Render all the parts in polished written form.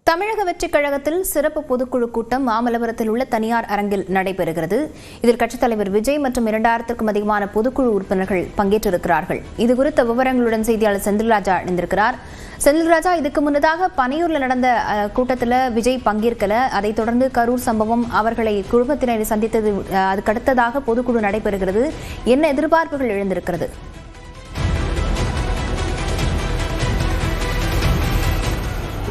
தமிழக வெற்றிக் கழகத்தில் சிறப்பு பொதுக்குழு கூட்டம் மாமல்லபுரத்தில் உள்ள தனியார் அரங்கில் நடைபெறுகிறது. இதில் கட்சித் தலைவர் விஜய் மற்றும் 2000க்கும் அதிகமான பொதுக்குழு உறுப்பினர்கள் பங்கேற்றிருக்கிறார்கள். இதுகுறித்த விவரங்களுடன் செய்தியாளர் செந்தில்ராஜா இணைந்திருக்கிறார். செந்தில்ராஜா, இதுக்கு முன்னதாக பனையூர்ல நடந்த கூட்டத்தில் விஜய் பங்கேற்கல. அதைத் தொடர்ந்து கரூர் சம்பவம், அவர்களை குழுமத்தினரை சந்தித்தது, அதுக்கடுத்ததாக பொதுக்குழு நடைபெறுகிறது. என்ன எதிர்பார்ப்புகள் எழுந்திருக்கிறது?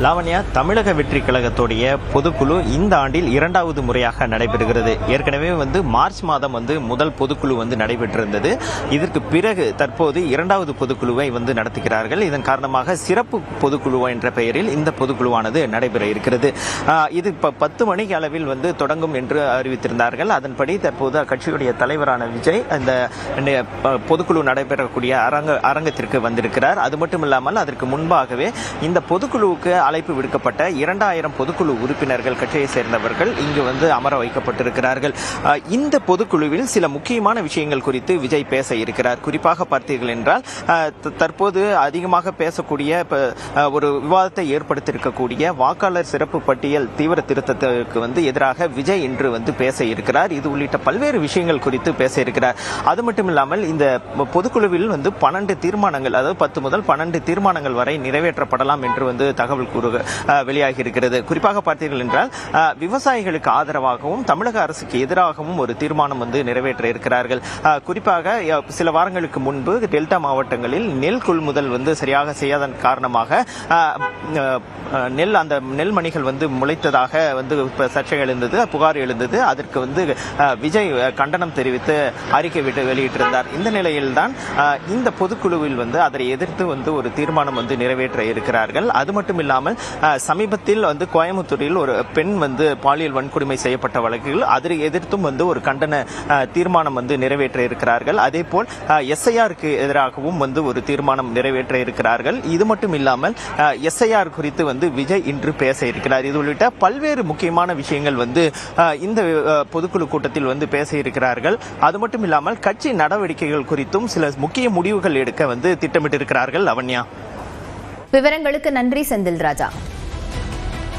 லாவண்யா, தமிழக வெற்றி கழகத்துடைய பொதுக்குழு இந்த ஆண்டில் 2வது முறையாக நடைபெறுகிறது. ஏற்கனவே மார்ச் மாதம் முதல் பொதுக்குழு நடைபெற்றிருந்தது. இதற்கு பிறகு தற்போது 2வது பொதுக்குழுவை நடத்துகிறார்கள். இதன் காரணமாக சிறப்பு பொதுக்குழு என்ற பெயரில் இந்த பொதுக்குழுவானது நடைபெற இருக்கிறது. இது 10 மணி அளவில் தொடங்கும் என்று அறிவித்திருந்தார்கள். அதன்படி தற்போது அக்கட்சியுடைய தலைவரான விஜய் இந்த பொதுக்குழு நடைபெறக்கூடிய அரங்கத்திற்கு வந்திருக்கிறார். அது மட்டுமில்லாமல் அதற்கு முன்பாகவே இந்த பொதுக்குழுவுக்கு அழைப்பு விடுக்கப்பட்ட 2000 பொதுக்குழு உறுப்பினர்கள், கட்சியை சேர்ந்தவர்கள் இங்கு அமர வைக்கப்பட்டிருக்கிறார்கள். இந்த பொதுக்குழுவில் சில முக்கியமான விஷயங்கள் குறித்து விஜய் பேச இருக்கிறார். குறிப்பாக பார்த்தீர்கள் என்றால், தற்போது அதிகமாக பேசக்கூடிய ஒரு விவாதத்தை ஏற்படுத்தியிருக்கக்கூடிய வாக்காளர் சிறப்பு பட்டியல் தீவிர திருத்தத்திற்கு எதிராக விஜய் இன்று பேச இருக்கிறார். இது உள்ளிட்ட பல்வேறு விஷயங்கள் குறித்து பேச இருக்கிறார். அது மட்டுமில்லாமல் இந்த பொதுக்குழுவில் 12 தீர்மானங்கள், அதாவது 10 முதல் 12 தீர்மானங்கள் வரை நிறைவேற்றப்படலாம் என்று தகவல் வெளியாகி இருக்கிறது. குறிப்பாக பார்த்தீர்கள் என்றால், விவசாயிகளுக்கு ஆதரவாகவும் தமிழக அரசுக்கு எதிராகவும் ஒரு தீர்மானம் நிறைவேற்ற இருக்கிறார்கள். குறிப்பாக சில வாரங்களுக்கு முன்பு டெல்டா மாவட்டங்களில் நெல் கொள்முதல் சரியாக செய்யாதன் காரணமாக அந்த நெல் மணிகள் முளைத்ததாக சர்ச்சை எழுந்தது, புகார் எழுந்தது. அதற்கு விஜய் கண்டனம் தெரிவித்து அறிக்கை வெளியிட்டிருந்தார். இந்த நிலையில்தான் இந்த பொதுக்குழுவில் அதை எதிர்த்து ஒரு தீர்மானம் நிறைவேற்ற இருக்கிறார்கள். அது மட்டும் இல்லாமல் சமீபத்தில் கோயம்புத்தூரில் ஒரு பெண் பாலியல் வன்கொடுமை செய்யப்பட்ட வழக்குகள், அதை எதிர்த்தும் ஒரு கண்டன தீர்மானம் நிறைவேற்ற இருக்கிறார்கள். அதே போல் எஸ்ஐஆருக்கு எதிராகவும் ஒரு தீர்மானம் நிறைவேற்ற இருக்கிறார்கள். இது மட்டும் இல்லாமல் எஸ்ஐஆர் குறித்து விஜய் இன்று பேச இருக்கிறார். இது உள்ளிட்ட பல்வேறு முக்கியமான விஷயங்கள் இந்த பொதுக்குழு கூட்டத்தில் பேச இருக்கிறார்கள். அது மட்டும் இல்லாமல் கட்சி நடவடிக்கைகள் குறித்தும் சில முக்கிய முடிவுகள் எடுக்க திட்டமிட்டிருக்கிறார்கள். லாவண்யா, விவரங்களுக்கு நன்றி செந்தில்ராஜா.